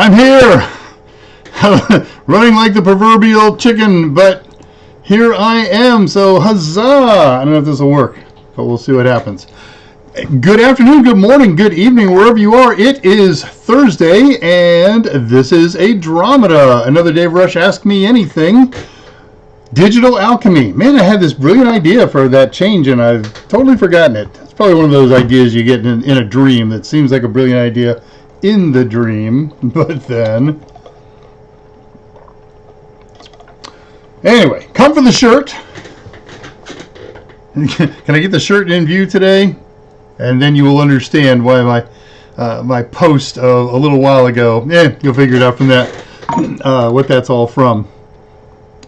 I'm here, running like the proverbial chicken, but here I am, so huzzah! I don't know if this will work, but we'll see what happens. Good afternoon, good morning, good evening, wherever you are. It is Thursday, and this is ADRAMADA, another Dave Rush Ask Me Anything. Digital Alchemy. Man, I had this brilliant idea for that change, and I've totally forgotten it. It's probably one of those ideas you get in a dream that seems like a brilliant idea in the dream, but then... Anyway, come for the shirt. Can I get the shirt in view today? And then you will understand why my post a little while ago, you'll figure it out from that, what that's all from.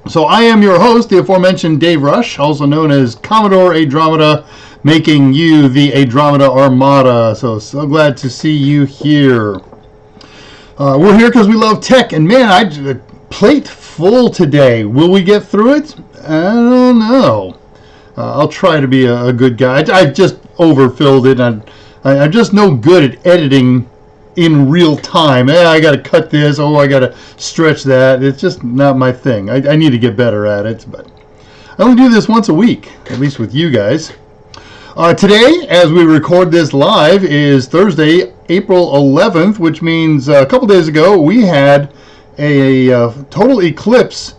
So I am your host, the aforementioned Dave Rush, also known as Commodore ADRAMADA, making you the ADRAMADA Armada. So glad to see you here. We're here because we love tech, and man, plate full today. Will we get through it? I don't know. I'll try to be a good guy. I just overfilled it, and I'm just no good at editing in real time. I got to cut this. Oh, I got to stretch that. It's just not my thing. I need to get better at it, but I only do this once a week, at least with you guys. Today, as we record this live, is Thursday, April 11th, which means a couple days ago we had a total eclipse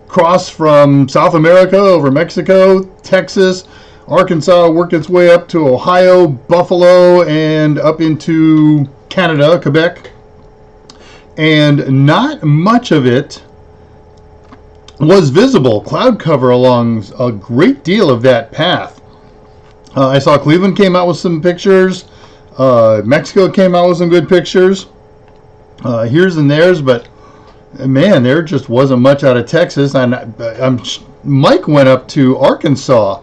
cross from South America over Mexico, Texas, Arkansas, worked its way up to Ohio, Buffalo, and up into Canada, Quebec. And not much of it was visible. Cloud cover along a great deal of that path. I saw Cleveland came out with some pictures. Mexico came out with some good pictures. Here's and there's, but man, there just wasn't much out of Texas. Mike went up to Arkansas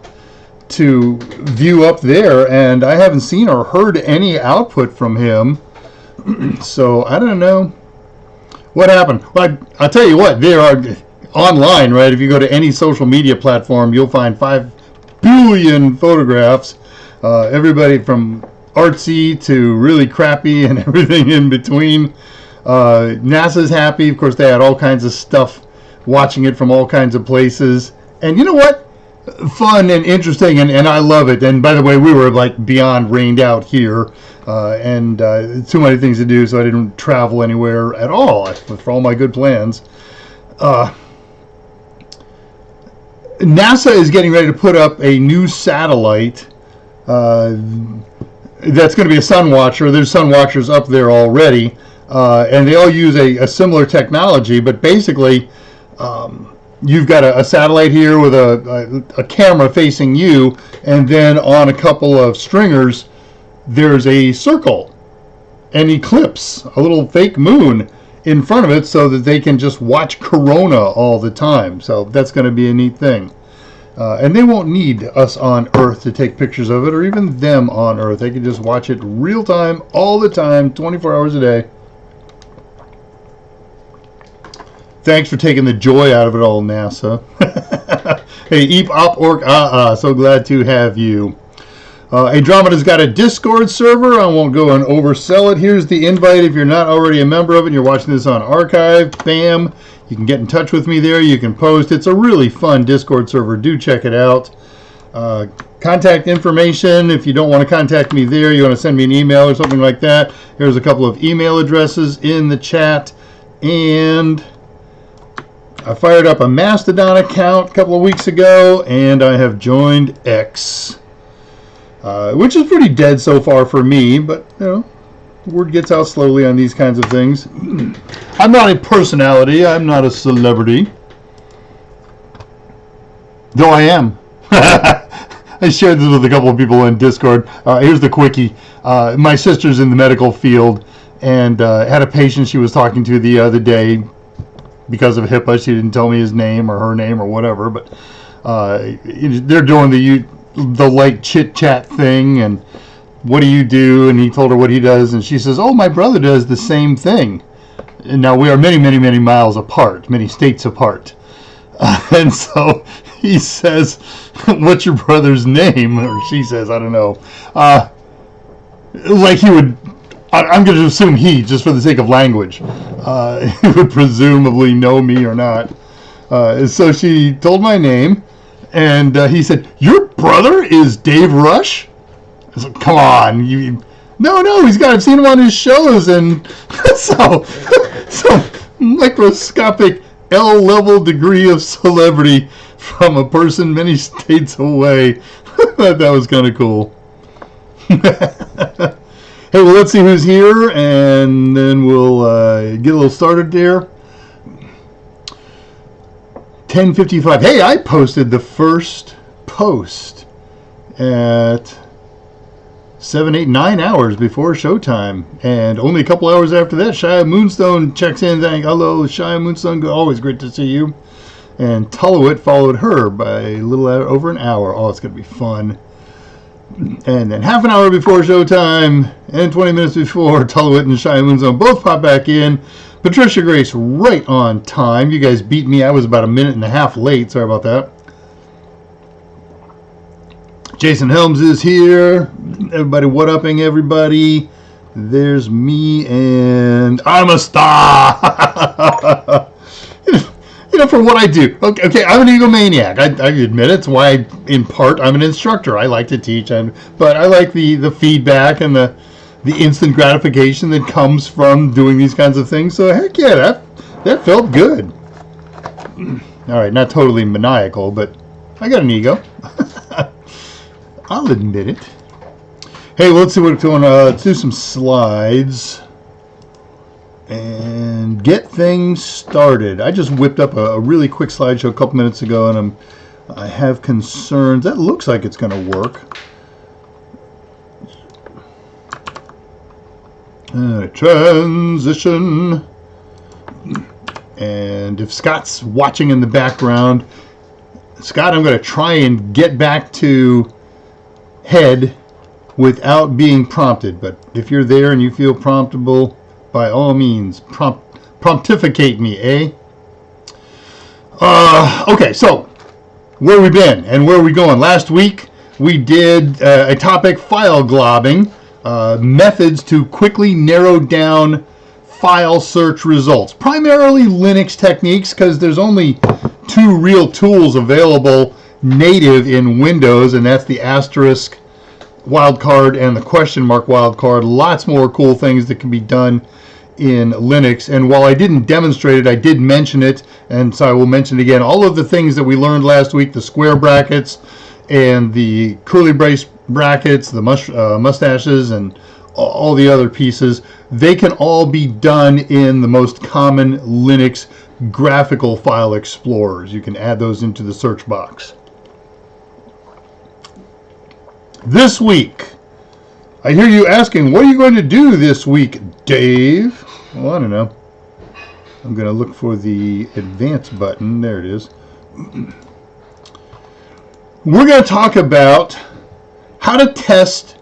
to view up there, and I haven't seen or heard any output from him. So I don't know what happened. Well, I'll tell you what, there are online, right? If you go to any social media platform, you'll find 5 billion photographs. Everybody from artsy to really crappy and everything in between. NASA's happy. Of course, they had all kinds of stuff watching it from all kinds of places. And you know what? Fun and interesting, and I love it. And by the way, we were like beyond rained out here, and too many things to do, so I didn't travel anywhere at all for all my good plans. NASA is getting ready to put up a new satellite that's going to be a sun watcher. There's sun watchers up there already, and they all use a similar technology, but basically you've got a satellite here with a camera facing you, and then on a couple of stringers there's a circle, an eclipse, a little fake moon in front of it, so that they can just watch Corona all the time. So that's going to be a neat thing. And they won't need us on Earth to take pictures of it, or even them on Earth. They can just watch it real time, all the time, 24 hours a day. Thanks for taking the joy out of it all, NASA. Hey, Eep, Op, Orc, so glad to have you. ADRAMADA's got a Discord server. I won't go and oversell it. Here's the invite if you're not already a member of it and you're watching this on archive. Bam. You can get in touch with me there. You can post. It's a really fun Discord server. Do check it out. Contact information. If you don't want to contact me there, you want to send me an email or something like that, here's a couple of email addresses in the chat. And I fired up a Mastodon account a couple of weeks ago, and I have joined X. Which is pretty dead so far for me, but you know, word gets out slowly on these kinds of things. I'm not a personality. I'm not a celebrity. Though I am. I shared this with a couple of people in Discord. Here's the quickie. My sister's in the medical field and had a patient she was talking to the other day. Because of HIPAA, she didn't tell me his name or her name or whatever, but they're doing the like chit chat thing, and what do you do? And he told her what he does, and she says, oh, my brother does the same thing. And now we are many, many, many miles apart, many states apart. And so he says, what's your brother's name? Or she says, I don't know. Like he would I'm going to assume he, just for the sake of language. He would presumably know me or not. So she told my name, and he said, "Your brother is Dave Rush?" I said, "Come on, no, I've seen him on his shows, and so microscopic L-level degree of celebrity from a person many states away." That was kind of cool. Hey, well, let's see who's here, and then we'll get a little started there. 10:55. Hey, I posted the first post at 7, 8, 9 hours before showtime, and only a couple hours after that, Shia Moonstone checks in saying, "Hello, Shia Moonstone, always great to see you." And Tullowit followed her by a little over an hour. Oh, it's going to be fun. And then half an hour before showtime and 20 minutes before, Tullowit and Shia Moonstone both pop back in. Patricia Grace right on time. You guys beat me. I was about a minute and a half late. Sorry about that. Jason Helms is here. Everybody, what upping everybody? There's me, and I'm a star. For what I do. Okay, I'm an egomaniac. I admit it. It's why, in part, I'm an instructor. I like to teach, but I like the feedback and the instant gratification that comes from doing these kinds of things. So heck yeah, that felt good. All right, not totally maniacal, but I got an ego. I'll admit it. Hey, let's see what's going on. Let's do some slides and get things started. I just whipped up a really quick slideshow a couple minutes ago, and I have concerns. That looks like it's going to work. Transition. And if Scott's watching in the background, Scott, I'm going to try and get back to head without being prompted. But if you're there and you feel promptable, by all means, promptificate me, eh? Okay, so where we been and where are we going? Last week we did a topic, file globbing, methods to quickly narrow down file search results. Primarily Linux techniques, because there's only two real tools available native in Windows, and that's the asterisk wildcard and the question mark wildcard. Lots more cool things that can be done in Linux, and while I didn't demonstrate it, I did mention it, and so I will mention it again. All of the things that we learned last week, the square brackets and the curly brace brackets, the mustaches, and all the other pieces, they can all be done in the most common Linux graphical file explorers. You can add those into the search box. This week, I hear you asking, what are you going to do this week, Dave? Well, I don't know. I'm going to look for the advance button. There it is. We're going to talk about how to test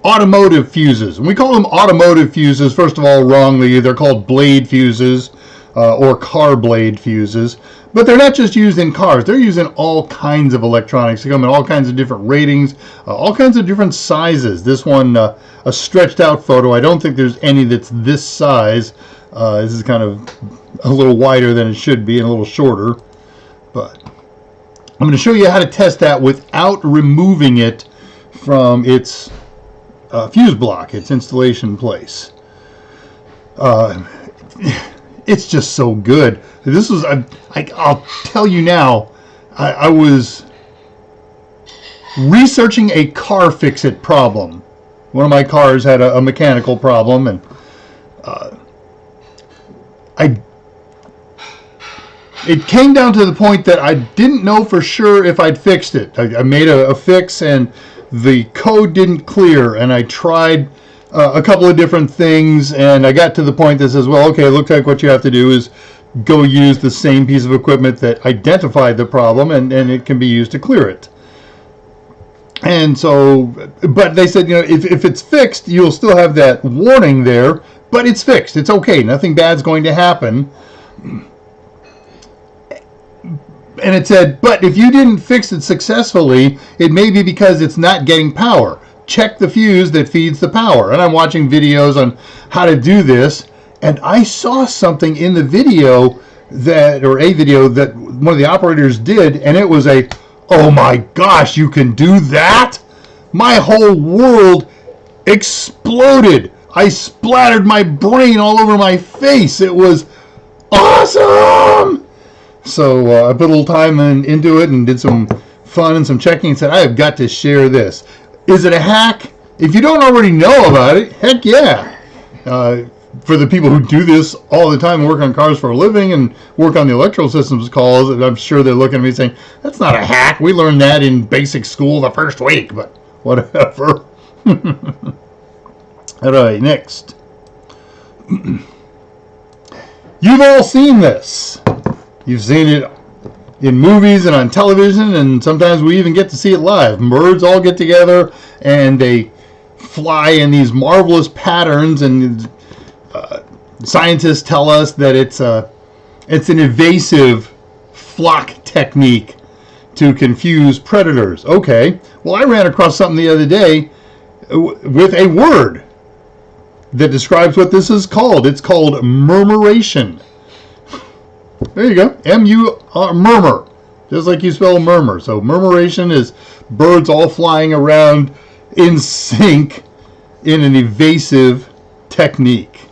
automotive fuses. And we call them automotive fuses, first of all, wrongly. They're called blade fuses or car blade fuses. But they're not just used in cars. They're used in all kinds of electronics. They come in all kinds of different ratings, all kinds of different sizes. This one, a stretched out photo. I don't think there's any that's this size. This is kind of a little wider than it should be and a little shorter. But I'm going to show you how to test that without removing it from its fuse block, its installation place. It's just so good. This was, I'll tell you now, I was researching a car fix-it problem. One of my cars had a mechanical problem, and it came down to the point that I didn't know for sure if I'd fixed it. I made a fix, and the code didn't clear, and I tried a couple of different things, and I got to the point that says, well, okay, it looks like what you have to do is go use the same piece of equipment that identified the problem, and it can be used to clear it. And so, but they said, if it's fixed, you'll still have that warning there, but it's fixed. It's okay. Nothing bad's going to happen. And it said, but if you didn't fix it successfully, it may be because it's not getting power. check the fuse that feeds the power. And I'm watching videos on how to do this, and I saw something in the video that one of the operators did, and it was oh my gosh, you can do that? My whole world exploded. I splattered my brain all over my face. It was awesome. So I put a little time into it and did some fun and some checking and said, I have got to share this. Is it a hack? If you don't already know about it, heck yeah. For the people who do this all the time and work on cars for a living and work on the electrical systems calls, I'm sure they're looking at me saying, that's not a hack. We learned that in basic school the first week, but whatever. All right, next. You've all seen this. You've seen it in movies and on television, and sometimes we even get to see it live. Birds all get together and they fly in these marvelous patterns, and scientists tell us that it's an evasive flock technique to confuse predators. Okay, well, I ran across something the other day with a word that describes what this is called. It's called murmuration. There you go. M-U-R, murmur. Just like you spell murmur. So murmuration is birds all flying around in sync in an evasive technique.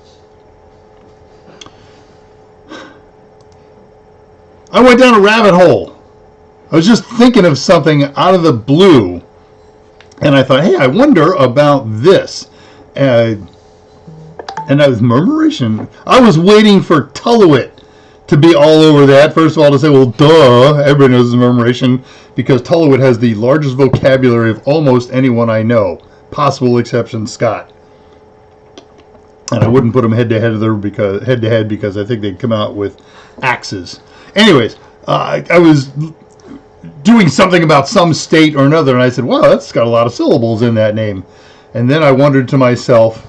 I went down a rabbit hole. I was just thinking of something out of the blue, and I thought, hey, I wonder about this. And that was murmuration. I was waiting for Tullowit to be all over that. First of all, to say, well, duh, everybody knows it's murmuration, because Tullowit has the largest vocabulary of almost anyone I know. Possible exception, Scott. And I wouldn't put them head to head because I think they'd come out with axes. Anyways, I was doing something about some state or another, and I said, wow, that's got a lot of syllables in that name. And then I wondered to myself,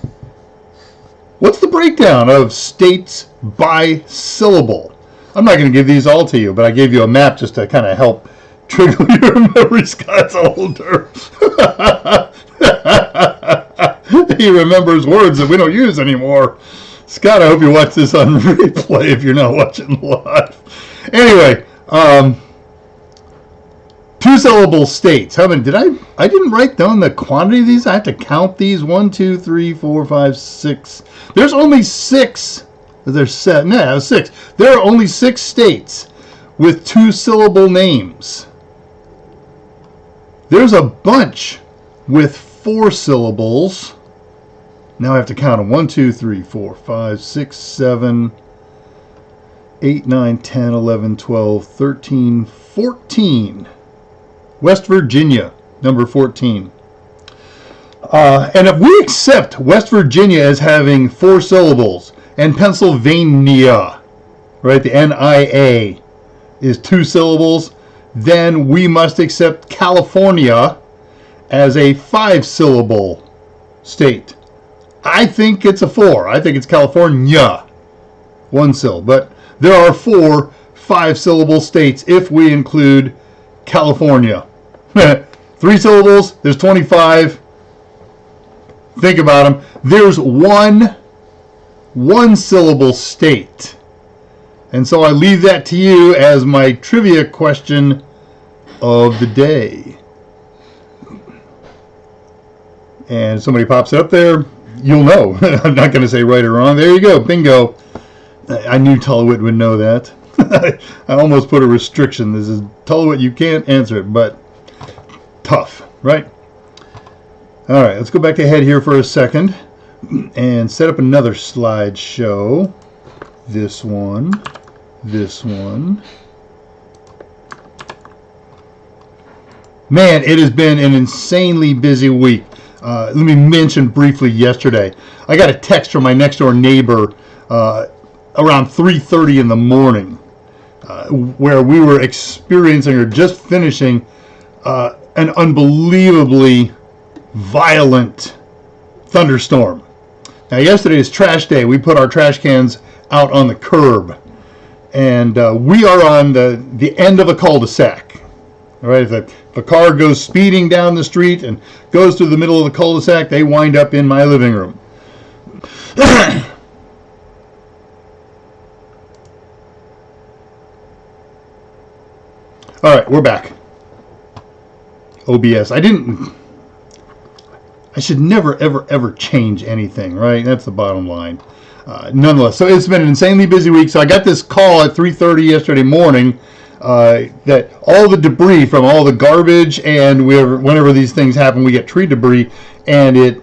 what's the breakdown of states by syllable? I'm not going to give these all to you, but I gave you a map just to kind of help trigger your memory. Scott's older. He remembers words that we don't use anymore. Scott, I hope you watch this on replay if you're not watching live. Anyway, two-syllable states. How many did I didn't write down the quantity of these. I have to count these. 1, 2, 3, 4, 5, 6. There's only 6. There's 7. No, 6. There are only 6 states with two-syllable names. There's a bunch with 4 syllables. Now I have to count them. 1, 2, 3, 4, 5, 6, 7, 8, 9, 10, 11, 12, 13, 14. West Virginia, number 14. And if we accept West Virginia as having 4 syllables, and Pennsylvania, right, the N-I-A, is 2 syllables, then we must accept California as a 5-syllable state. I think it's a 4. I think it's California, 1 syllable. But there are 4 5-syllable states if we include California. 3 syllables, there's 25. Think about them. There's one syllable state. And so I leave that to you as my trivia question of the day. And somebody pops up there, you'll know. I'm not going to say right or wrong. There you go. Bingo. I knew Tullowit would know that. I almost put a restriction. This is Tullowit, you can't answer it, but tough, right? All right, let's go back ahead here for a second and set up another slideshow. This one. Man, it has been an insanely busy week. Let me mention briefly yesterday. I got a text from my next door neighbor around 3:30 in the morning where we were experiencing or just finishing an unbelievably violent thunderstorm. Now, yesterday is trash day. We put our trash cans out on the curb, and we are on the end of a cul-de-sac. All right, if a car goes speeding down the street and goes through the middle of the cul-de-sac, they wind up in my living room. All right, we're back. OBS. I should never, ever, ever change anything, right? That's the bottom line. Nonetheless, so it's been an insanely busy week. So I got this call at 3:30 yesterday morning that all the debris from all the garbage and whenever these things happen, we get tree debris, and it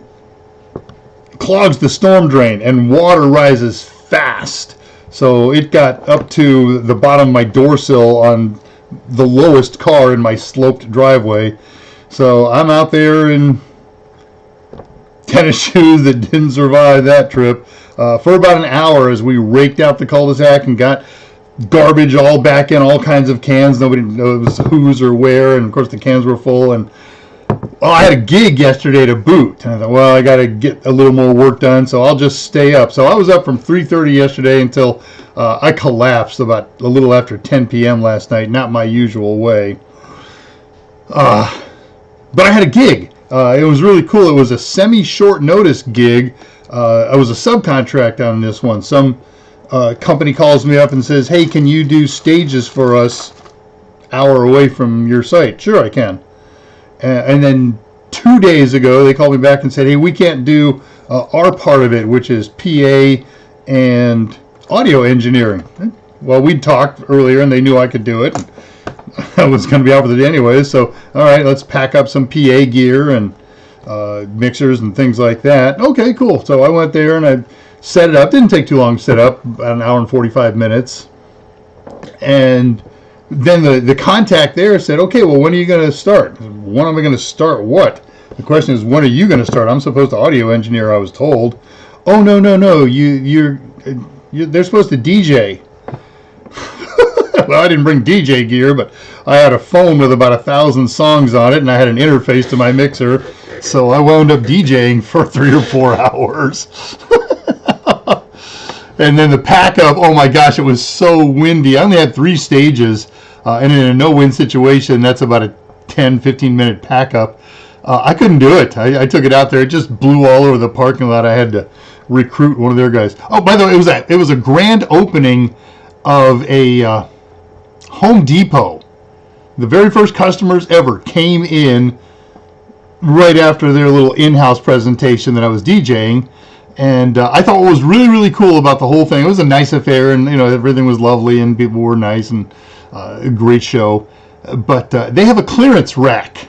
clogs the storm drain, and water rises fast. So it got up to the bottom of my door sill on the lowest car in my sloped driveway. So I'm out there in tennis shoes that didn't survive that trip for about an hour as we raked out the cul-de-sac and got garbage all back in all kinds of cans. Nobody knows whose or where, and of course the cans were full. And well, I had a gig yesterday to boot, and I thought, well, I got to get a little more work done, so I'll just stay up. So I was up from 3:30 yesterday until I collapsed about a little after 10 p.m. last night. Not my usual way. But I had a gig. It was really cool. It was a semi-short notice gig. I was a subcontract on this one. Some company calls me up and says, hey, can you do stages for us hour away from your site? Sure, I can. And then 2 days ago, they called me back and said, hey, we can't do our part of it, which is PA and audio engineering. Well, we'd talked earlier, and they knew I could do it. I was going to be out with it anyway, so all right, let's pack up some PA gear and mixers and things like that. Okay, cool. So I went there and I set it up. Didn't take too long to set up, about an hour and 45 minutes. And then the contact there said, okay, well, when are you going to start? When am I going to start what? The question is, when are you going to start? I'm supposed to audio engineer, I was told. Oh, no, they're supposed to DJ. Well, I didn't bring DJ gear, but I had a phone with about 1,000 songs on it, and I had an interface to my mixer, so I wound up DJing for 3 or 4 hours. And then the pack up, oh my gosh, it was so windy. I only had 3 stages, and in a no-wind situation, that's about a 10-15 minute pack up. I couldn't do it. I took it out there. It just blew all over the parking lot. I had to recruit one of their guys. Oh, by the way, it was a grand opening of a Home Depot. The very first customers ever came in right after their little in-house presentation that I was DJing, and I thought what was really, really cool about the whole thing, it was a nice affair, and everything was lovely, and people were nice, and a great show, but they have a clearance rack.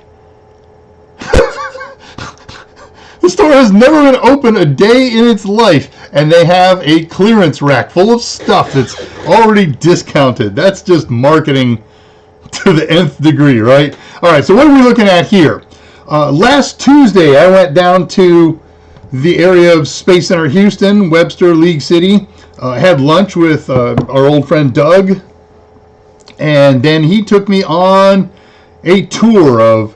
The store has never been open a day in its life, and they have a clearance rack full of stuff that's already discounted. That's just marketing to the nth degree, right? All right, so what are we looking at here? Last Tuesday, I went down to the area of Space Center Houston, Webster, League City. I had lunch with our old friend Doug, and then he took me on a tour of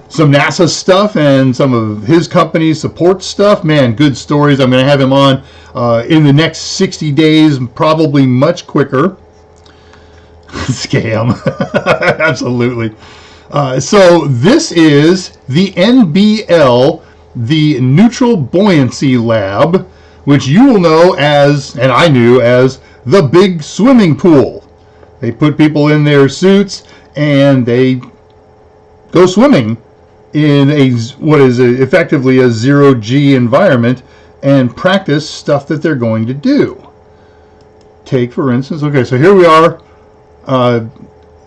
some NASA stuff and some of his company's support stuff. Man, good stories. I'm going to have him on in the next 60 days, probably much quicker. Scam. Absolutely. So this is the NBL, the Neutral Buoyancy Lab, which you will know as, and I knew as, the big swimming pool. They put people in their suits and they go swimming in what is effectively a zero-G environment and practice stuff that they're going to do. Take, for instance, okay, so here we are.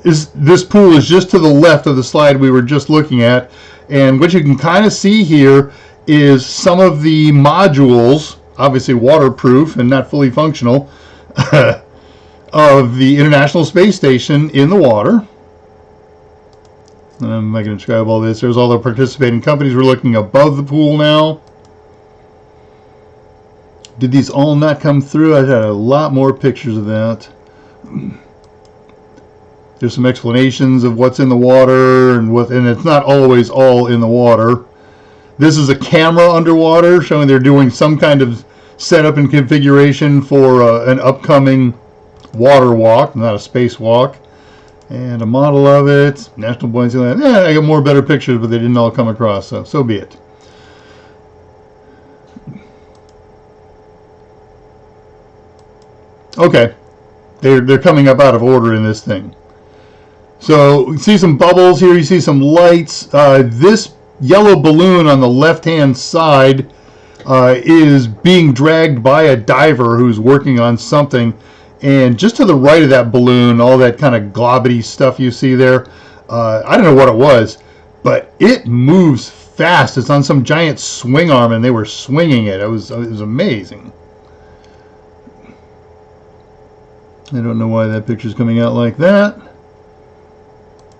This pool is just to the left of the slide we were just looking at, and what you can kind of see here is some of the modules, obviously waterproof and not fully functional, of the International Space Station in the water. I'm not going to describe all this. There's all the participating companies. We're looking above the pool now. Did these all not come through? I had a lot more pictures of that. There's some explanations of what's in the water, and it's not always all in the water. This is a camera underwater showing they're doing some kind of setup and configuration for an upcoming water walk, not a spacewalk. And a model of it, National Buoyancy Land. Yeah, I got more better pictures, but they didn't all come across, so be it. Okay, they're coming up out of order in this thing. So you see some bubbles here, you see some lights. This yellow balloon on the left-hand side is being dragged by a diver who's working on something. And just to the right of that balloon, all that kind of globbity stuff you see there, I don't know what it was, but it moves fast. It's on some giant swing arm, and they were swinging it. It was amazing. I don't know why that picture's coming out like that.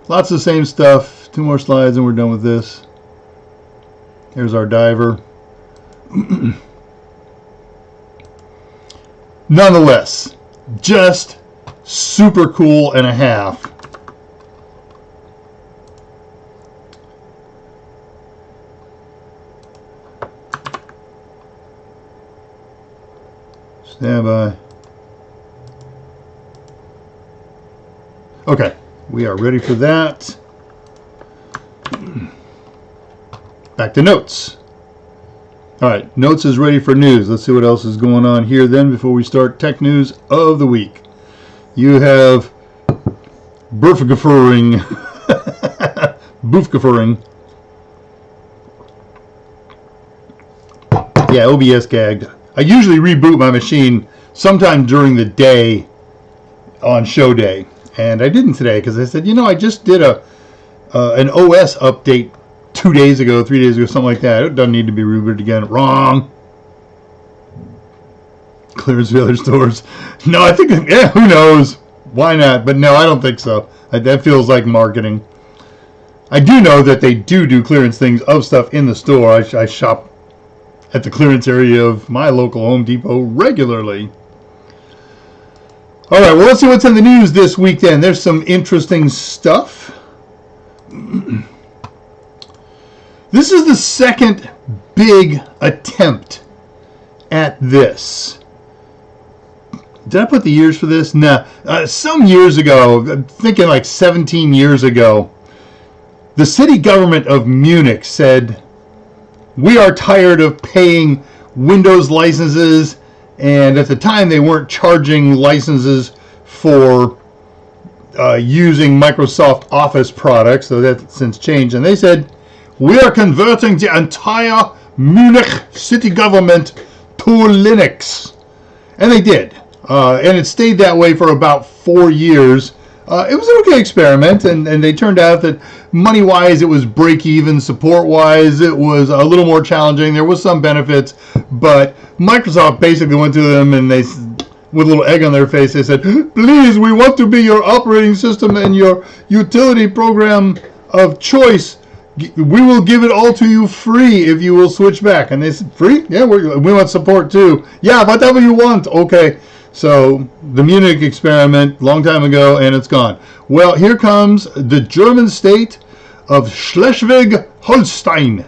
Lots of the same stuff. 2 more slides, and we're done with this. Here's our diver. Nonetheless, just super cool and a half. Stand by. Okay, we are ready for that. Back to notes. All right, notes is ready for news. Let's see what else is going on here then before we start tech news of the week. You have boofgaffering. Yeah, OBS gagged. I usually reboot my machine sometime during the day on show day. And I didn't today because I said, you know, I just did an OS update 2 days ago, 3 days ago, something like that. It doesn't need to be rebooted again. Wrong. Clears the other stores. No, I think, yeah, who knows? Why not? But no, I don't think so. That feels like marketing. I do know that they do clearance things of stuff in the store. I shop at the clearance area of my local Home Depot regularly. All right, well, let's see what's in the news this week then. There's some interesting stuff. This is the second big attempt at this. Did I put the years for this? Nah. Some years ago, I'm thinking like 17 years ago, the city government of Munich said, we are tired of paying Windows licenses, and at the time they weren't charging licenses for using Microsoft Office products, so that's since changed, and they said, we are converting the entire Munich city government to Linux. And they did. And it stayed that way for about 4 years. It was an okay experiment, and they turned out that money-wise it was break-even, support-wise it was a little more challenging. There was some benefits, but Microsoft basically went to them and they, with a little egg on their face, they said, please, we want to be your operating system and your utility program of choice. We will give it all to you free if you will switch back. And they said, free? Yeah, we want support too. Yeah, whatever you want. Okay. So the Munich experiment, long time ago, and it's gone. Well, here comes the German state of Schleswig-Holstein.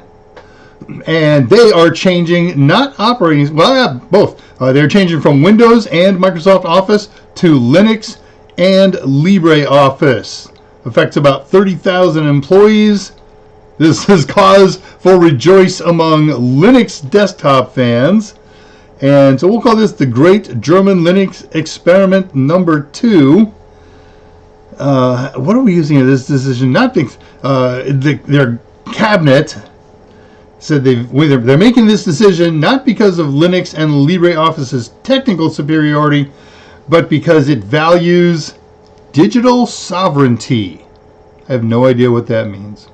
And they are changing, not operating, well, yeah, both. They're changing from Windows and Microsoft Office to Linux and LibreOffice. Affects about 30,000 employees. This is cause for rejoice among Linux desktop fans. And so we'll call this the Great German Linux Experiment number 2. What are we using in this decision? Not their cabinet said they're making this decision not because of Linux and LibreOffice's technical superiority, but because it values digital sovereignty. I have no idea what that means.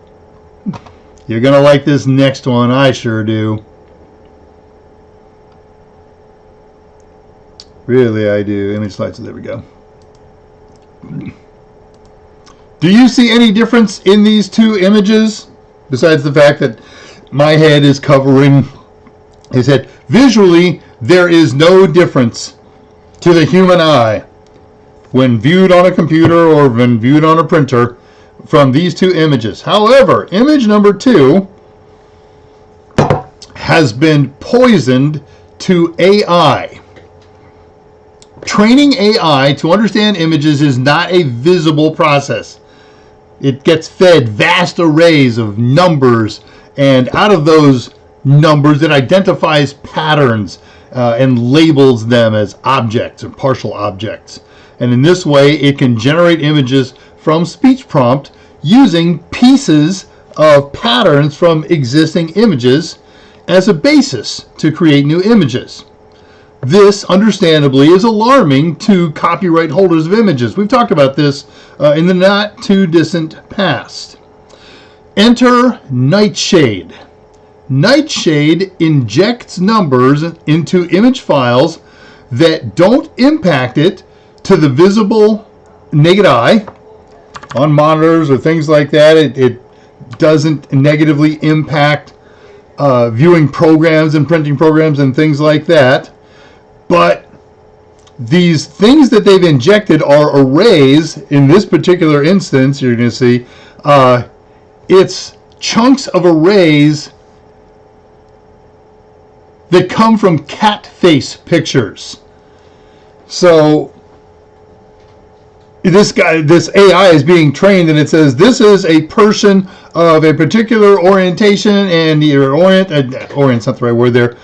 You're going to like this next one. I sure do. Really, I do. Image slides. There we go. Do you see any difference in these two images? Besides the fact that my head is covering his head. Visually, there is no difference to the human eye when viewed on a computer or when viewed on a printer from these two images. However, image number 2 has been poisoned to AI. Training AI to understand images is not a visible process. It gets fed vast arrays of numbers, and out of those numbers it identifies patterns and labels them as objects or partial objects. And in this way it can generate images from speech prompt using pieces of patterns from existing images as a basis to create new images. This, understandably, is alarming to copyright holders of images. We've talked about this in the not too distant past. Enter Nightshade. Nightshade injects numbers into image files that don't impact it to the visible naked eye on monitors or things like that. It doesn't negatively impact viewing programs and printing programs and things like that. But these things that they've injected are arrays. In this particular instance, you're going to see it's chunks of arrays that come from cat face pictures. So this AI is being trained, and it says this is a person of a particular orientation, and orient's not the right word there,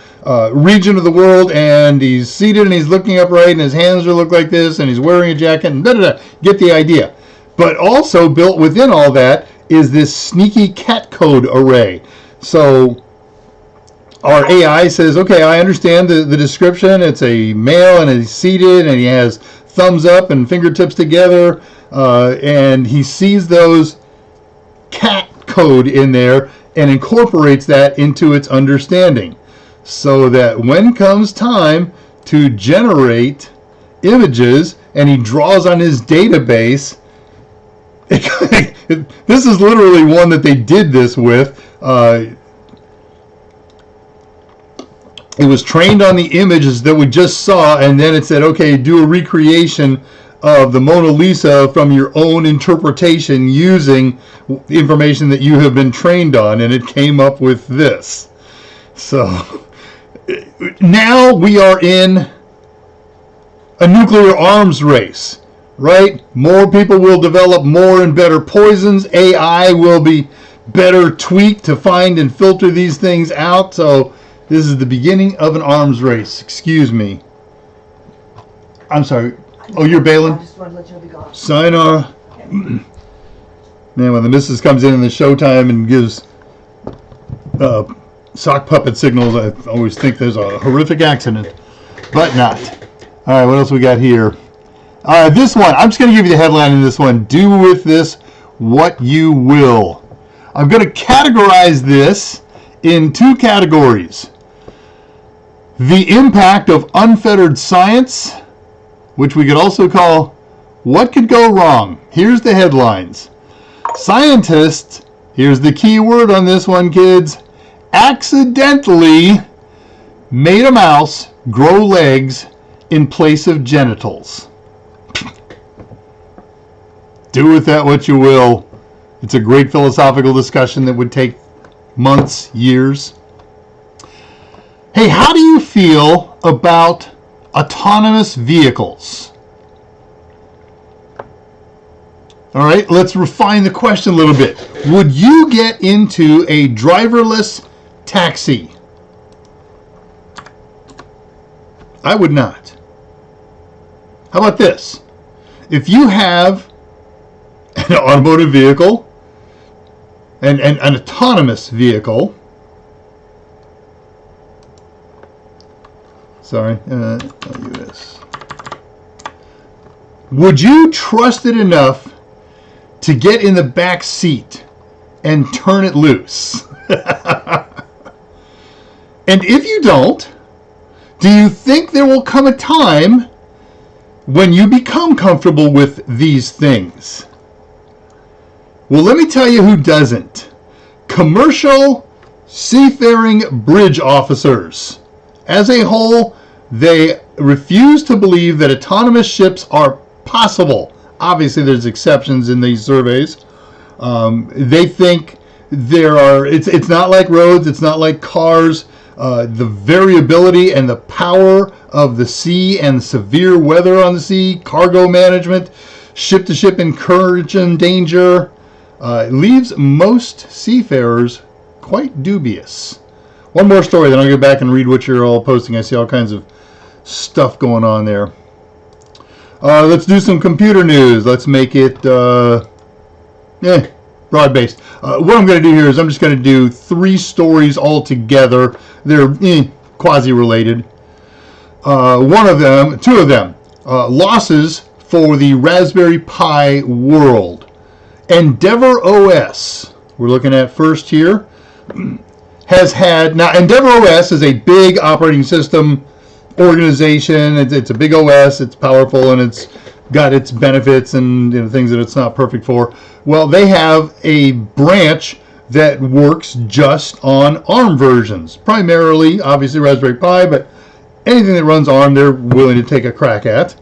region of the world, and he's seated and he's looking upright and his hands look like this and he's wearing a jacket and get the idea. But also built within all that is this sneaky cat code array. So our AI says, okay, I understand the description. It's a male and he's seated and he has thumbs up and fingertips together, and he sees those cat code in there and incorporates that into its understanding, so that when comes time to generate images and he draws on his database, this is literally one that they did this with. It was trained on the images that we just saw, and then it said, okay, do a recreation of the Mona Lisa from your own interpretation using the information that you have been trained on, and it came up with this. So now we are in a nuclear arms race, right? More people will develop more and better poisons. AI will be better tweaked to find and filter these things out. So this is the beginning of an arms race. Excuse me. I'm sorry. Oh, you're bailing? I just wanted to let you know be gone. Sayonara. Man, when the missus comes in the showtime and gives sock puppet signals, I always think there's a horrific accident. But not. All right, what else we got here? This one, I'm just going to give you the headline in this one. Do with this what you will. I'm going to categorize this in two categories. The impact of unfettered science, which we could also call what could go wrong. Here's the headlines. Scientists, here's the key word on this one, kids, accidentally made a mouse grow legs in place of genitals. Do with that what you will. It's a great philosophical discussion that would take months, years. Hey, how do you feel about autonomous vehicles? All right, let's refine the question a little bit. Would you get into a driverless taxi? I would not. How about this? If you have an automotive vehicle and an autonomous vehicle, sorry, I'll do this. Would you trust it enough to get in the back seat and turn it loose? And if you don't, do you think there will come a time when you become comfortable with these things? Well, let me tell you who doesn't. Commercial seafaring bridge officers. As a whole, they refuse to believe that autonomous ships are possible. Obviously, there's exceptions in these surveys. They think it's not like roads, it's not like cars. the variability and the power of the sea and severe weather on the sea, cargo management, ship-to-ship incursion danger, leaves most seafarers quite dubious. One more story, then I'll go back and read what you're all posting. I see all kinds of stuff going on there. Let's do some computer news. Let's make it broad-based. What I'm going to do here is I'm just going to do 3 stories all together. They're quasi-related. Two of them, losses for the Raspberry Pi world. Endeavor OS, we're looking at first here, has had, now Endeavor OS is a big operating system organization. It's a big OS, it's powerful, and it's got its benefits and things that it's not perfect for. Well, they have a branch that works just on ARM versions. Primarily, obviously, Raspberry Pi, but anything that runs ARM, they're willing to take a crack at.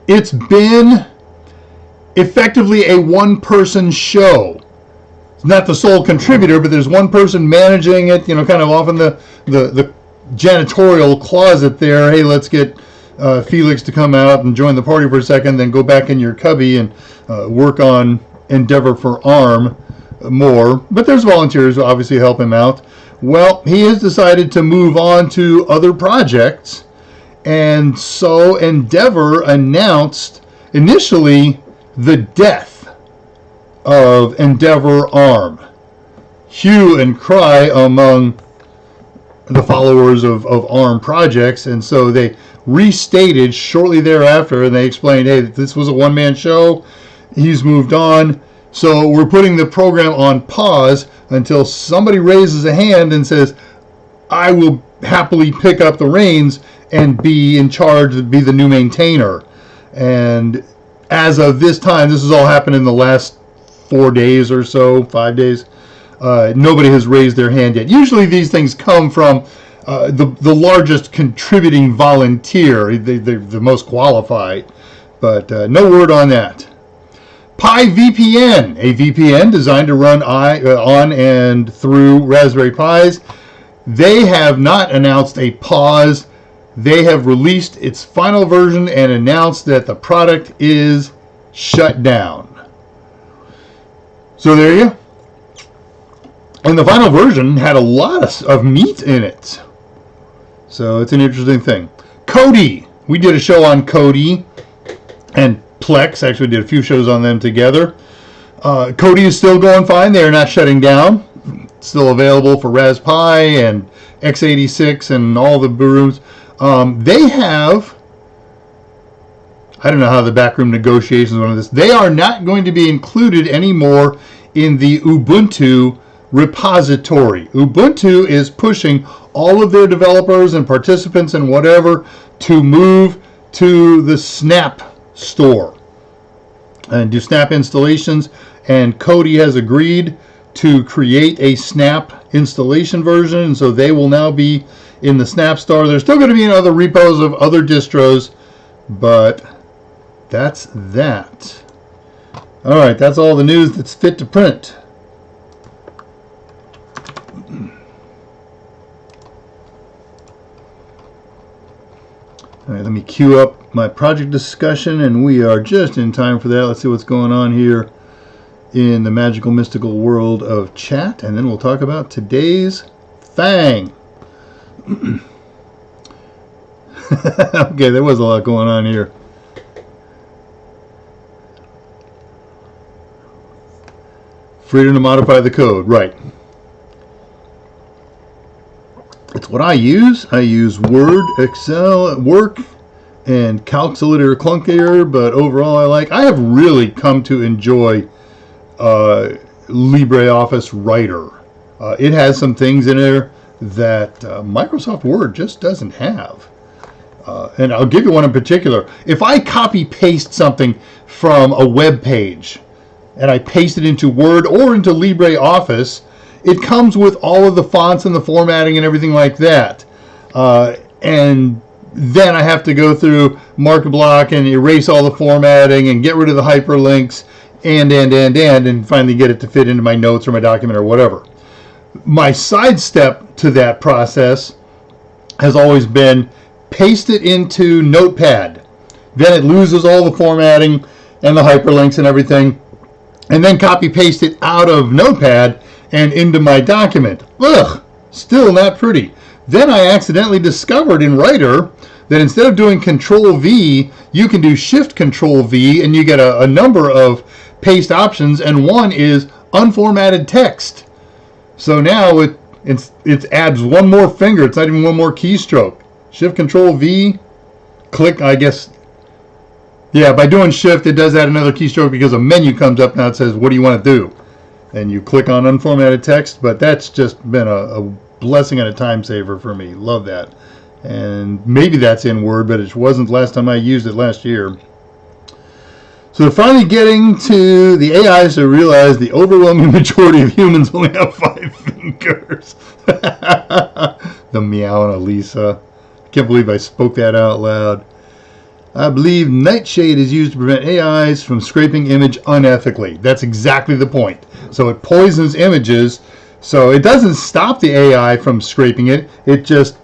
It's been effectively a one-person show. It's not the sole contributor, but there's one person managing it, kind of off in the janitorial closet there. Hey, let's get Felix to come out and join the party for a second, then go back in your cubby and work on Endeavor for ARM more. But there's volunteers who obviously help him out. Well, he has decided to move on to other projects, and so Endeavor announced initially the death of Endeavor ARM. Hue and cry among the followers of ARM projects, and so they restated shortly thereafter, and they explained, hey, this was a one-man show, he's moved on, so we're putting the program on pause until somebody raises a hand and says, I will happily pick up the reins and be in charge, be the new maintainer. And as of this time, this has all happened in the last 4 days or so, 5 days. Nobody has raised their hand yet. Usually these things come from the largest contributing volunteer, they're the most qualified, but no word on that. Pi VPN, a VPN designed to run on and through Raspberry Pis. They have not announced a pause. They have released its final version and announced that the product is shut down. So there you go. And the final version had a lot of meat in it. So it's an interesting thing. Kodi. We did a show on Kodi and Plex. Actually did a few shows on them together. Kodi is still going fine. They are not shutting down. It's still available for Raspberry Pi and x86 and all the brews. They have, I don't know how the backroom negotiations went on this. They are not going to be included anymore in the Ubuntu repository. Ubuntu is pushing all of their developers and participants and whatever to move to the Snap store and do Snap installations, and Kodi has agreed to create a Snap installation version, and so they will now be in the Snap store. They're still going to be in other repos of other distros, but that's that. All right, that's all the news that's fit to print. All right, let me queue up my project discussion, and we are just in time for that. Let's see what's going on here in the magical, mystical world of chat, and then we'll talk about today's thing. Okay, there was a lot going on here. Freedom to modify the code, right. It's what I use. I use Word, Excel at work, and Calc's a little clunkier, but overall I have really come to enjoy LibreOffice Writer. It has some things in there that Microsoft Word just doesn't have. And I'll give you one in particular. If I copy paste something from a web page and I paste it into Word or into LibreOffice, it comes with all of the fonts and the formatting and everything like that. And then I have to go through MarkBlock and erase all the formatting and get rid of the hyperlinks and finally get it to fit into my notes or my document or whatever. My sidestep to that process has always been paste it into Notepad. Then it loses all the formatting and the hyperlinks and everything. And then copy paste it out of Notepad and into my document. Ugh, still not pretty. Then I accidentally discovered in Writer that instead of doing Control V, you can do Shift Control V and you get a number of paste options, and one is unformatted text. So now it adds one more finger. It's not even one more keystroke. Shift Control V, click, I guess. Yeah, by doing Shift, it does add another keystroke because a menu comes up now. It says, what do you want to do? And you click on unformatted text, but that's just been a blessing and a time saver for me. Love that. And maybe that's in Word, but it wasn't last time I used it last year. So they're finally getting to the AIs to realize the overwhelming majority of humans only have 5 fingers. The meow and Lisa. I can't believe I spoke that out loud. I believe Nightshade is used to prevent AIs from scraping image unethically. That's exactly the point. So it poisons images. So it doesn't stop the AI from scraping it. It just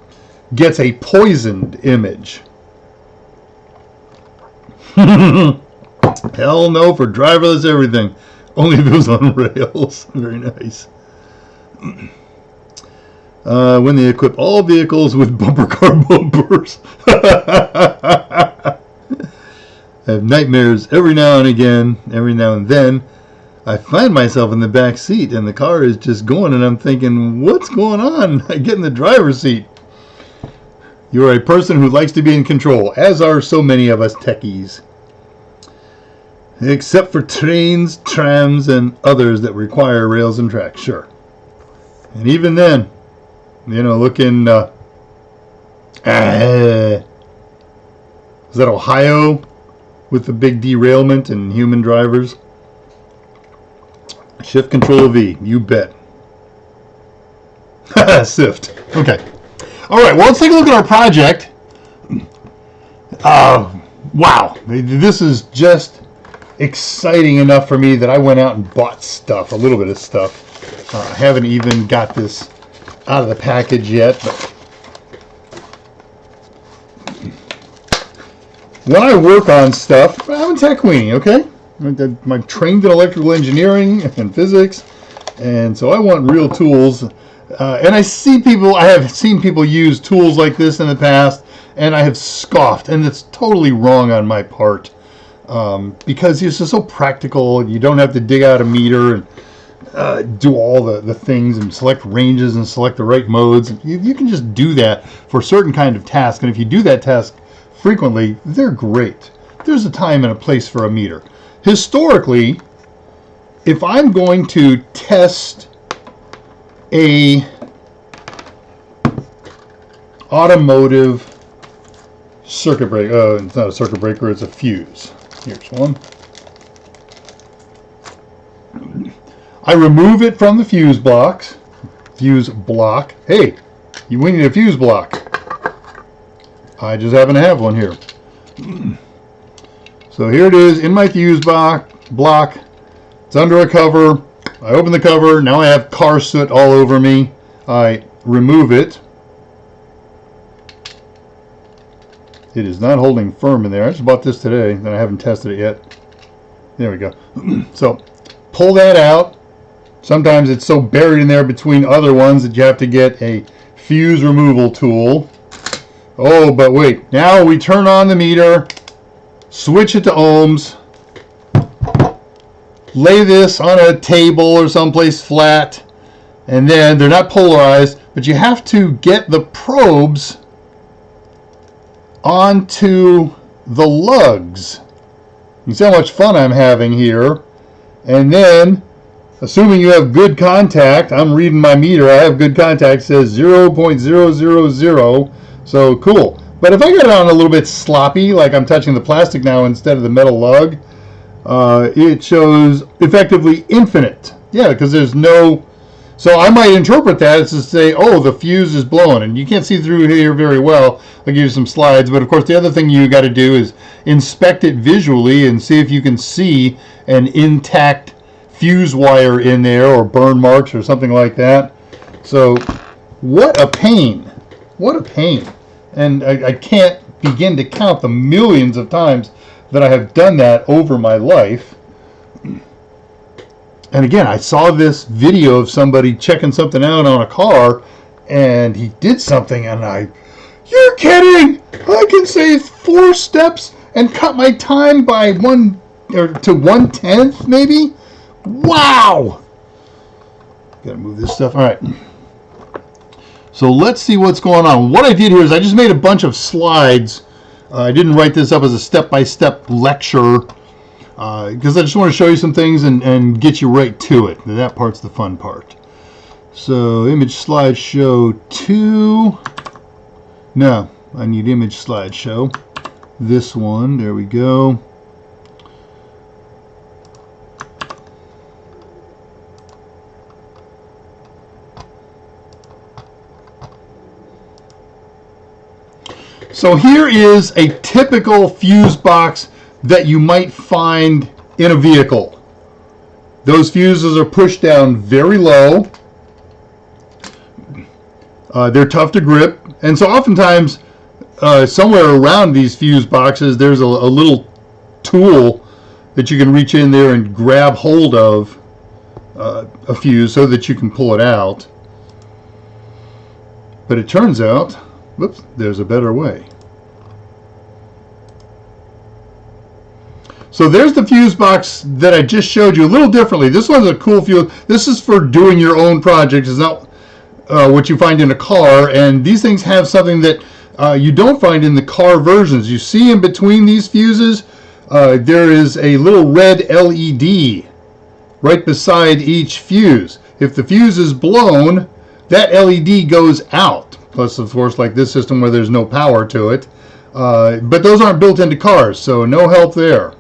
gets a poisoned image. Hell no for driverless everything. Only if it was on rails. Very nice. When they equip all vehicles with bumper car bumpers. I have nightmares every now and again, every now and then. I find myself in the back seat and the car is just going and I'm thinking, what's going on? I get in the driver's seat. You are a person who likes to be in control, as are so many of us techies. Except for trains, trams, and others that require rails and tracks, sure. And even then, you know, looking, is that Ohio with the big derailment and human drivers? Shift Control V, you bet. Sift. Okay. All right, well, let's take a look at our project. Wow. This is just exciting enough for me that I went out and bought stuff, a little bit of stuff. I haven't even got this out of the package yet, but when I work on stuff, I'm a tech weenie, okay? I'm trained in electrical engineering and physics, and so I want real tools. And I have seen people use tools like this in the past, and I have scoffed, and it's totally wrong on my part. Because it's just so practical. You don't have to dig out a meter and do all the things and select ranges and select the right modes. You can just do that for a certain kind of task. And if you do that task frequently, they're great. There's a time and a place for a meter. Historically, if I'm going to test a automotive circuit breaker, it's not a circuit breaker, it's a fuse. Here's one. I remove it from the fuse block. Hey, we need a fuse block. I just happen to have one here. So here it is in my fuse block. It's under a cover. I open the cover. Now I have car soot all over me. I remove it. It is not holding firm in there. I just bought this today and I haven't tested it yet. There we go. So pull that out. Sometimes it's so buried in there between other ones that you have to get a fuse removal tool. Oh, but wait. Now we turn on the meter, switch it to ohms, lay this on a table or someplace flat, and then they're not polarized, but you have to get the probes onto the lugs. You see how much fun I'm having here. And then, assuming you have good contact, I'm reading my meter, I have good contact, it says 0.000, so cool. But if I get it on a little bit sloppy, like I'm touching the plastic now instead of the metal lug, it shows effectively infinite. Yeah, because there's no... So I might interpret that as to say, oh, the fuse is blown, and you can't see through here very well. I'll give you some slides, but of course the other thing you got to do is inspect it visually and see if you can see an intact fuse wire in there or burn marks or something like that. So what a pain. What a pain. And I can't begin to count the millions of times that I have done that over my life. And again, I saw this video of somebody checking something out on a car, and he did something, and you're kidding! I can save 4 steps and cut my time by 1/10 maybe? Wow! Gotta move this stuff. All right. So let's see what's going on. What I did here is I just made a bunch of slides. I didn't write this up as a step-by-step lecture because I just want to show you some things and get you right to it. That part's the fun part. So image slideshow 2. No, I need image slideshow. This one, there we go. So here is a typical fuse box that you might find in a vehicle. Those fuses are pushed down very low. They're tough to grip, and so oftentimes somewhere around these fuse boxes there's a little tool that you can reach in there and grab hold of a fuse so that you can pull it out. But it turns out, whoops, there's a better way. So there's the fuse box that I just showed you a little differently. This one's a cool fuse. This is for doing your own projects. It's not what you find in a car. And these things have something that you don't find in the car versions. You see in between these fuses, there is a little red LED right beside each fuse. If the fuse is blown, that LED goes out. Plus, of course, like this system where there's no power to it. But those aren't built into cars, so no help there.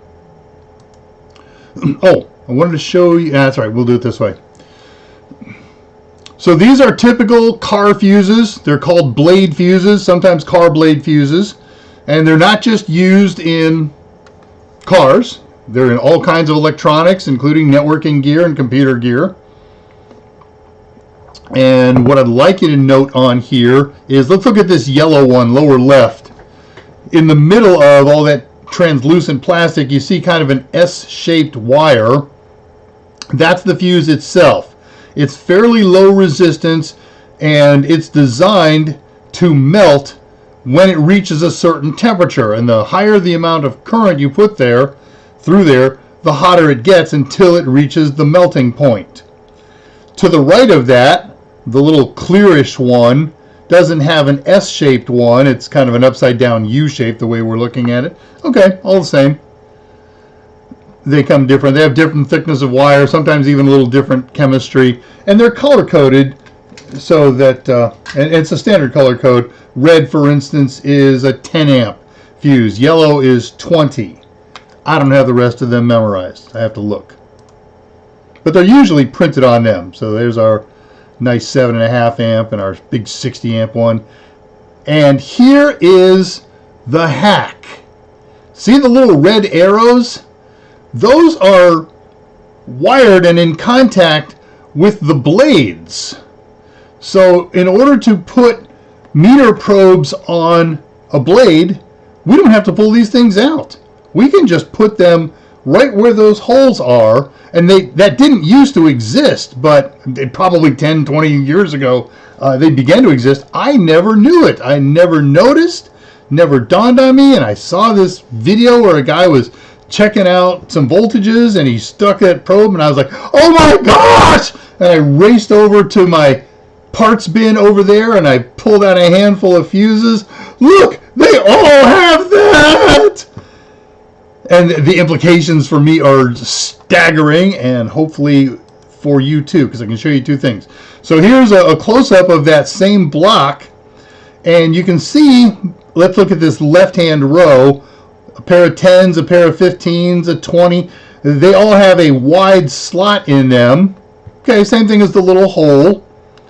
Oh, I wanted to show you. That's right, we'll do it this way. So these are typical car fuses. They're called blade fuses, sometimes car blade fuses. And they're not just used in cars. They're in all kinds of electronics, including networking gear and computer gear. And what I'd like you to note on here is, let's look at this yellow one, lower left. In the middle of all that translucent plastic, you see kind of an S-shaped wire. That's the fuse itself. It's fairly low resistance, and it's designed to melt when it reaches a certain temperature. And the higher the amount of current you put there, through there, the hotter it gets until it reaches the melting point. To the right of that, the little clearish one doesn't have an S-shaped one. It's kind of an upside down U shape the way we're looking at it. Okay, all the same. They come different. They have different thickness of wire, sometimes even a little different chemistry. And they're color coded so that, and it's a standard color code. Red, for instance, is a 10 amp fuse. Yellow is 20. I don't have the rest of them memorized. I have to look. But they're usually printed on them. So there's our nice 7.5 amp and our big 60 amp one. And here is the hack. See the little red arrows? Those are wired and in contact with the blades. So in order to put meter probes on a blade, we don't have to pull these things out. We can just put them right where those holes are, and that didn't used to exist, but probably 10, 20 years ago, they began to exist. I never knew it. I never noticed, never dawned on me, and I saw this video where a guy was checking out some voltages, and he stuck that probe, and I was like, oh my gosh! And I raced over to my parts bin over there, and I pulled out a handful of fuses. Look, they all have that! And the implications for me are staggering, and hopefully for you too, because I can show you two things. So here's a close-up of that same block, and you can see, let's look at this left-hand row, a pair of 10s, a pair of 15s, a 20. They all have a wide slot in them. Okay, same thing as the little hole,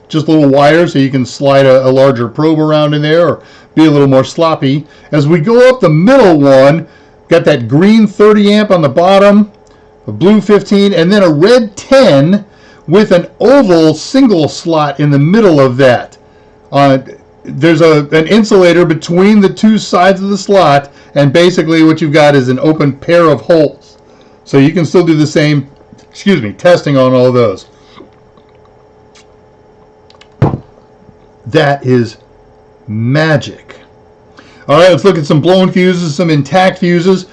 just little wires so you can slide a larger probe around in there or be a little more sloppy. As we go up the middle one, got that green 30 amp on the bottom, a blue 15, and then a red 10, with an oval single slot in the middle of that. There's an insulator between the two sides of the slot, and basically what you've got is an open pair of holes. So you can still do the same, testing on all those. That is magic. All right, let's look at some blown fuses, some intact fuses.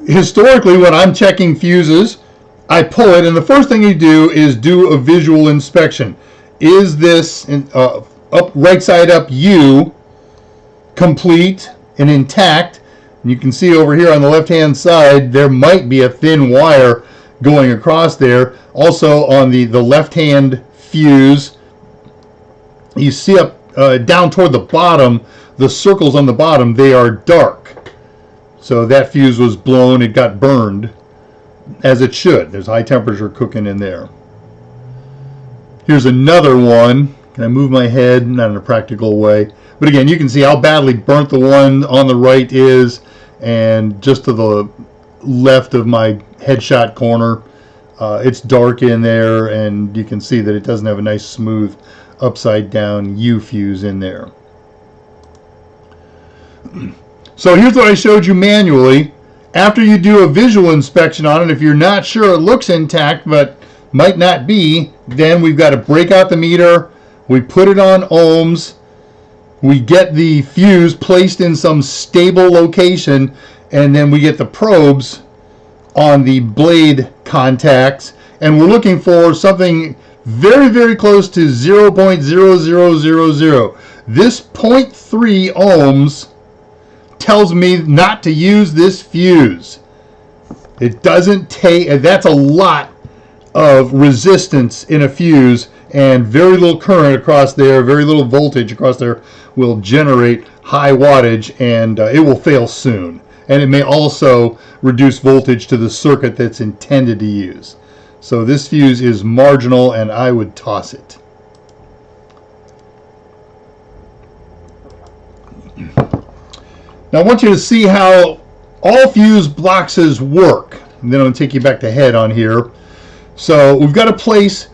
Historically, when I'm checking fuses, I pull it, and the first thing you do is do a visual inspection. Is this right side up U complete and intact? And you can see over here on the left-hand side, there might be a thin wire going across there. Also on the left-hand fuse, you see up down toward the bottom, the circles on the bottom, they are dark. So that fuse was blown, it got burned, as it should. There's high temperature cooking in there. Here's another one. Can I move my head? Not in a practical way. But again, you can see how badly burnt the one on the right is, and just to the left of my headshot corner, it's dark in there, and you can see that it doesn't have a nice smooth upside down U fuse in there. So here's what I showed you manually. After you do a visual inspection on it, if you're not sure it looks intact but might not be, then we've got to break out the meter, we put it on ohms, we get the fuse placed in some stable location, and then we get the probes on the blade contacts, and we're looking for something very, very close to 0.0000. This 0.3 ohms tells me not to use this fuse. It doesn't take, that's a lot of resistance in a fuse, and very little current across there, very little voltage across there will generate high wattage, and it will fail soon. And it may also reduce voltage to the circuit that's intended to use. So this fuse is marginal, and I would toss it. Now I want you to see how all fuse boxes work. And then I'm going to take you back to head on here. So we've got a place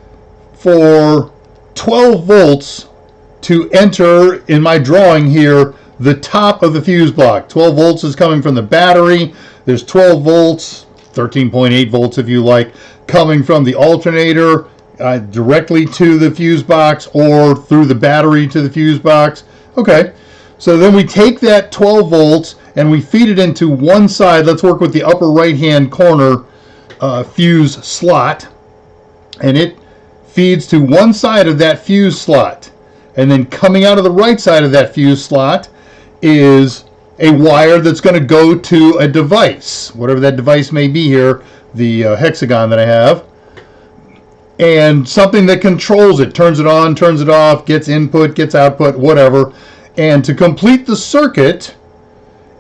for 12 volts to enter, in my drawing here, the top of the fuse block. 12 volts is coming from the battery. There's 12 volts, 13.8 volts if you like, coming from the alternator directly to the fuse box, or through the battery to the fuse box. Okay, so then we take that 12 volts and we feed it into one side. Let's work with the upper right hand corner fuse slot, and it feeds to one side of that fuse slot. And then coming out of the right side of that fuse slot is a wire that's going to go to a device, whatever that device may be here, the hexagon that I have, and something that controls it, turns it on, turns it off, gets input, gets output, whatever. And to complete the circuit,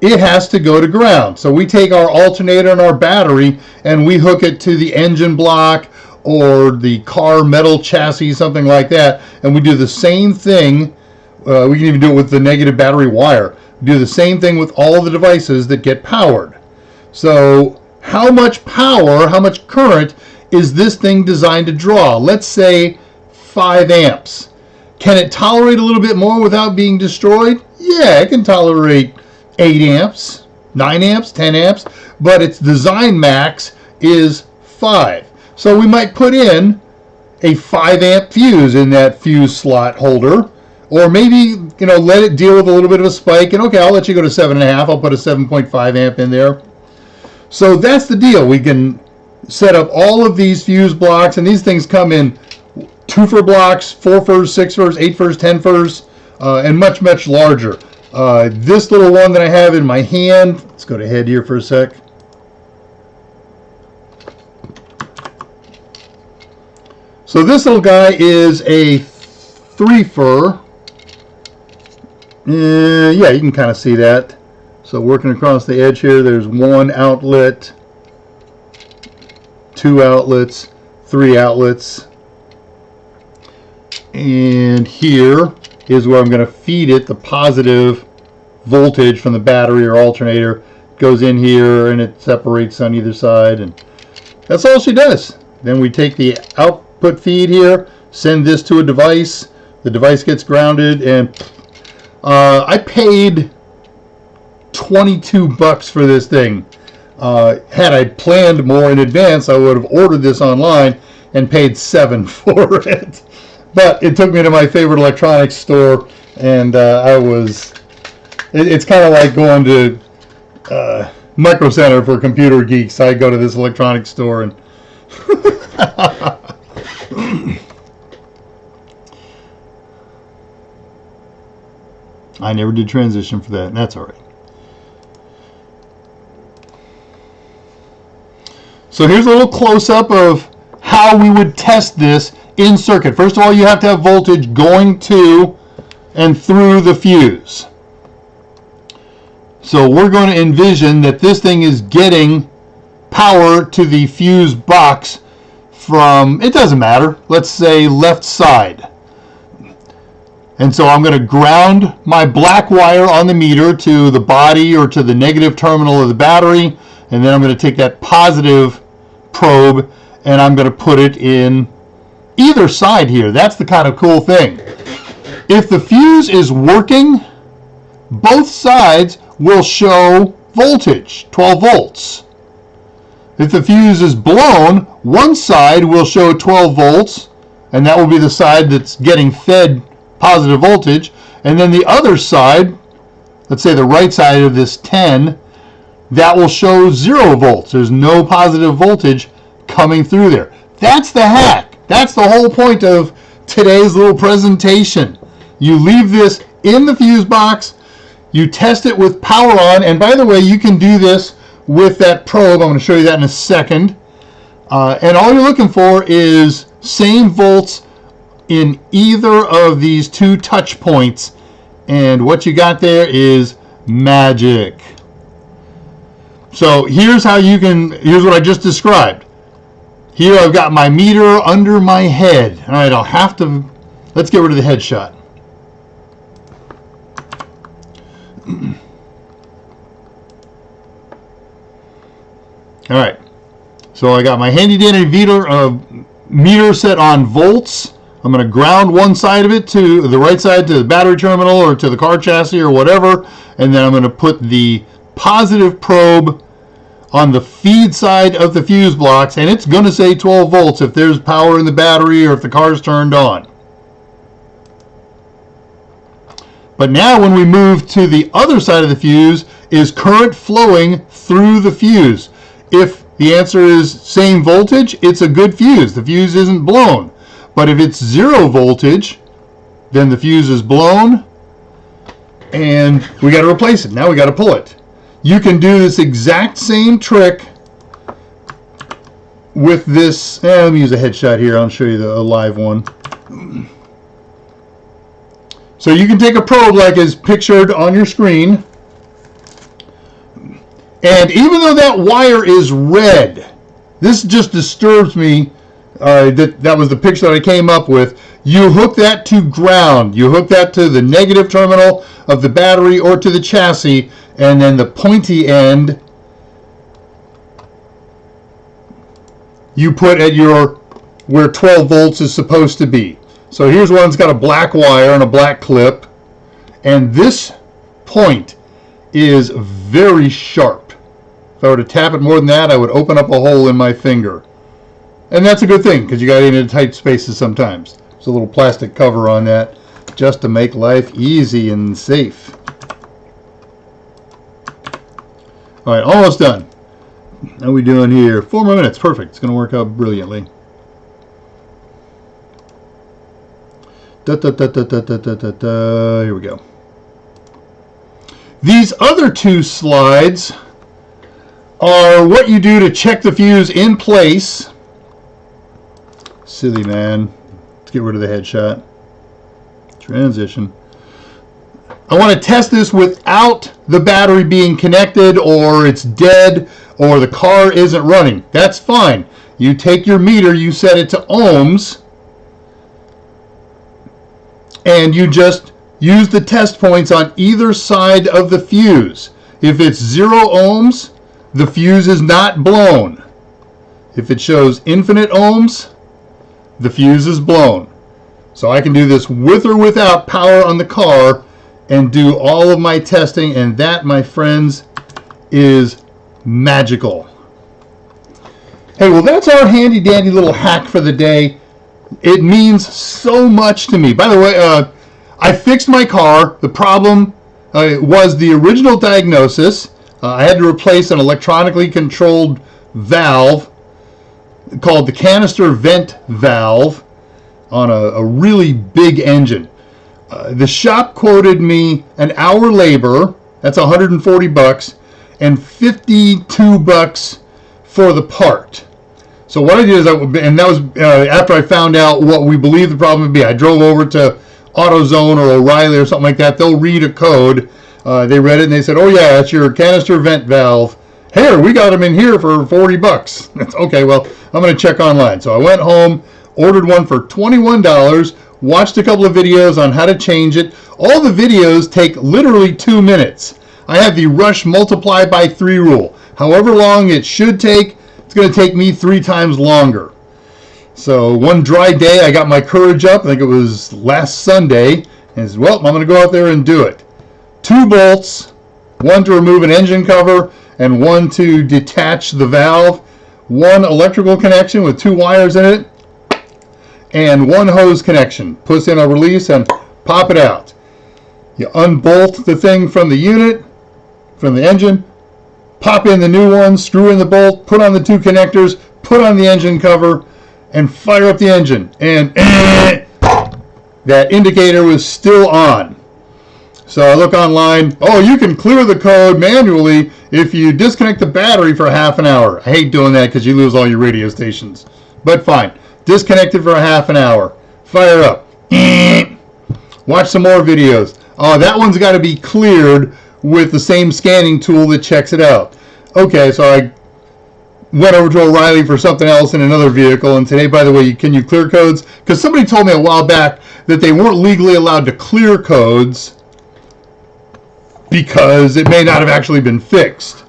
it has to go to ground. So we take our alternator and our battery and we hook it to the engine block or the car metal chassis, something like that, and we do the same thing. We can even do it with the negative battery wire. We do the same thing with all of the devices that get powered. So how much power, how much current is this thing designed to draw? Let's say 5 amps. Can it tolerate a little bit more without being destroyed? Yeah, it can tolerate 8 amps, 9 amps, 10 amps, but its design max is 5. So we might put in a 5 amp fuse in that fuse slot holder, or maybe, let it deal with a little bit of a spike, and okay, I'll let you go to 7.5, I'll put a 7.5 amp in there. So that's the deal. We can set up all of these fuse blocks, and these things come in 2-fur blocks, 4-furs, 6-furs, 8-furs, 10-furs, and much, much larger. This little one that I have in my hand, let's go to head here for a sec. So this little guy is a 3-fur. Yeah, you can kind of see that. So working across the edge here, there's 1 outlet, 2 outlets, 3 outlets. And here is where I'm going to feed it the positive voltage from the battery or alternator. Goes in here and it separates on either side, and that's all she does. Then we take the output output feed here, send this to a device, the device gets grounded, and I paid $22 for this thing. Had I planned more in advance, I would have ordered this online and paid $7 for it. But it took me to my favorite electronics store, and it's kind of like going to Micro Center for computer geeks. I go to this electronics store and I never did transition for that, and that's all right. So here's a little close-up of how we would test this in circuit. First of all, you have to have voltage going to and through the fuse. So we're going to envision that this thing is getting power to the fuse box from, it doesn't matter, let's say left side. And so I'm going to ground my black wire on the meter to the body or to the negative terminal of the battery, and then I'm going to take that positive probe and I'm going to put it in either side here. That's the kind of cool thing. If the fuse is working, both sides will show voltage, 12 volts. If the fuse is blown, one side will show 12 volts, and that will be the side that's getting fed positive voltage, and then the other side, let's say the right side of this 10, that will show 0 volts. There's no positive voltage coming through there. That's the hack. That's the whole point of today's little presentation. You leave this in the fuse box, you test it with power on, and by the way, you can do this with that probe. I'm going to show you that in a second. And all you're looking for is same volts in either of these two touch points, and what you got there is magic. So here's how you can, here's what I just described. Here I've got my meter under my head. All right, I'll have to, let's get rid of the headshot. All right, so I got my handy dandy meter set on volts. I'm going to ground one side of it to the right side to the battery terminal or to the car chassis or whatever, and then I'm going to put the positive probe on the feed side of the fuse blocks, and it's going to say 12 volts if there's power in the battery or if the car's turned on. But now when we move to the other side of the fuse, is current flowing through the fuse? If the answer is same voltage, it's a good fuse. The fuse isn't blown. But if it's 0 voltage, then the fuse is blown and we got to replace it. Now we got to pull it. You can do this exact same trick with this. Let me use a headshot here. I'll show you the live one. So you can take a probe like is pictured on your screen, and even though that wire is red, this just disturbs me. That was the picture that I came up with. You hook that to ground. You hook that to the negative terminal of the battery or to the chassis, and then the pointy end you put at your where 12 volts is supposed to be. So here's one that's got a black wire and a black clip, and this point is very sharp. If I were to tap it more than that, I would open up a hole in my finger. And that's a good thing, because you got to get into tight spaces sometimes. There's a little plastic cover on that just to make life easy and safe. All right, almost done. How are we doing here? 4 more minutes. Perfect. It's going to work out brilliantly. Here we go. These other two slides are what you do to check the fuse in place. Silly man. Let's get rid of the headshot. Transition. I want to test this without the battery being connected, or it's dead, or the car isn't running. That's fine. You take your meter, you set it to ohms, and you just use the test points on either side of the fuse. If it's 0 ohms, the fuse is not blown. If it shows infinite ohms, the fuse is blown. So I can do this with or without power on the car and do all of my testing, and that, my friends, is magical. Hey, well, that's our handy dandy little hack for the day. It means so much to me. By the way, I fixed my car. The problem was the original diagnosis. I had to replace an electronically controlled valve called the canister vent valve on a really big engine. The shop quoted me an hour labor, that's $140, and $52 for the part. So what I did is, and that was after I found out what we believe the problem would be. I drove over to AutoZone or O'Reilly or something like that. They'll read a code. They read it and they said, "Oh yeah, it's your canister vent valve. Here, we got them in here for $40." That's okay. Well, I'm going to check online. So I went home, ordered one for $21, watched a couple of videos on how to change it. All the videos take literally 2 minutes. I have the rush multiply by 3 rule. However long it should take, it's going to take me 3 times longer. So one dry day, I got my courage up. I think it was last Sunday. And said, well, I'm going to go out there and do it. 2 bolts, one to remove an engine cover and one to detach the valve. 1 electrical connection with 2 wires in it. And 1 hose connection. Push in a release and pop it out. You unbolt the thing from the unit, from the engine, pop in the new one, screw in the bolt, put on the 2 connectors, put on the engine cover, and fire up the engine. And that indicator was still on. So I look online. Oh, you can clear the code manually if you disconnect the battery for half an hour. I hate doing that because you lose all your radio stations. But fine. Disconnect it for a half an hour. Fire up. Watch some more videos. Oh, that one's got to be cleared with the same scanning tool that checks it out. Okay, so I went over to O'Reilly for something else in another vehicle, and today, by the way, can you clear codes? Because somebody told me a while back that they weren't legally allowed to clear codes because it may not have actually been fixed.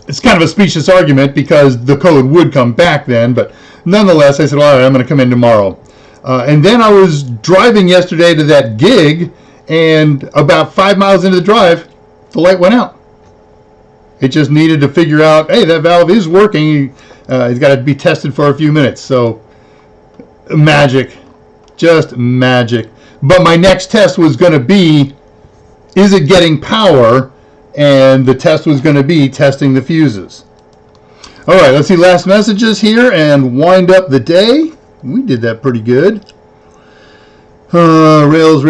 It's kind of a specious argument because the code would come back then, but nonetheless, I said, well, all right, I'm going to come in tomorrow. And then I was driving yesterday to that gig, and about 5 miles into the drive, the light went out. It just needed to figure out, hey, that valve is working. It's got to be tested for a few minutes. So, magic. Just magic. But my next test was going to be, is it getting power? And the test was going to be testing the fuses. All right, let's see last messages here and wind up the day. We did that pretty good. Rails.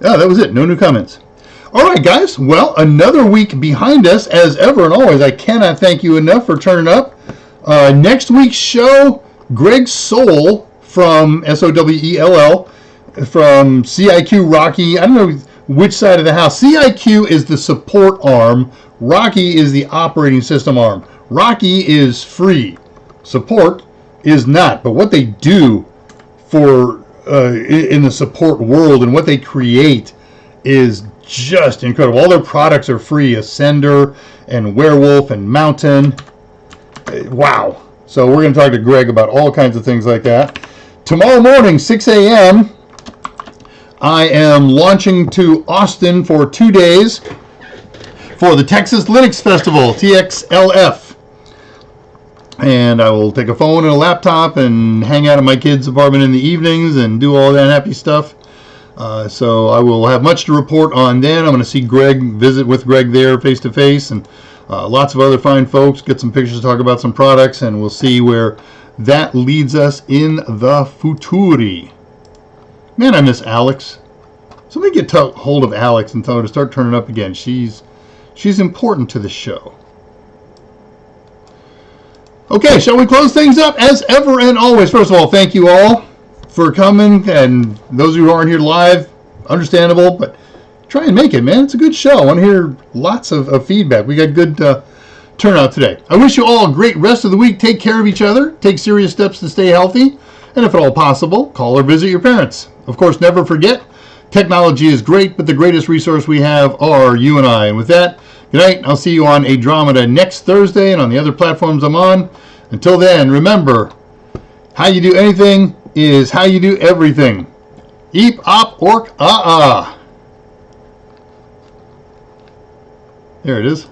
Oh, that was it. No new comments. All right, guys. Well, another week behind us, as ever and always. I cannot thank you enough for turning up. Next week's show, Greg Soul from SOWELL, from CIQ Rocky. I don't know which side of the house. CIQ is the support arm. Rocky is the operating system arm. Rocky is free. Support is not. But what they do for in the support world and what they create is just incredible. All their products are free. Ascender and Werewolf and Mountain. Wow. So we're going to talk to Greg about all kinds of things like that. Tomorrow morning, 6 a.m., I am launching to Austin for 2 days for the Texas Linux Festival, TXLF. And I will take a phone and a laptop and hang out at my kids' apartment in the evenings and do all that happy stuff. So I will have much to report on then. I'm going to see Greg, visit with Greg there face to face, and lots of other fine folks, get some pictures, talk about some products, and we'll see where that leads us in the futuri. Man, I miss Alex. Somebody get hold of Alex and tell her to start turning up again. She's important to the show. Okay, shall we close things up? As ever and always, first of all, thank you all for coming, and those of you who aren't here live, understandable, but try and make it, man. It's a good show. I want to hear lots of feedback. We got good turnout today. I wish you all a great rest of the week. Take care of each other. Take serious steps to stay healthy. And if at all possible, call or visit your parents. Of course, never forget, technology is great, but the greatest resource we have are you and I. And with that, Good night. I'll see you on ADRAMADA next Thursday and on the other platforms I'm on. Until then, remember, how you do anything is how you do everything. Eep, op, ork, ah. There it is.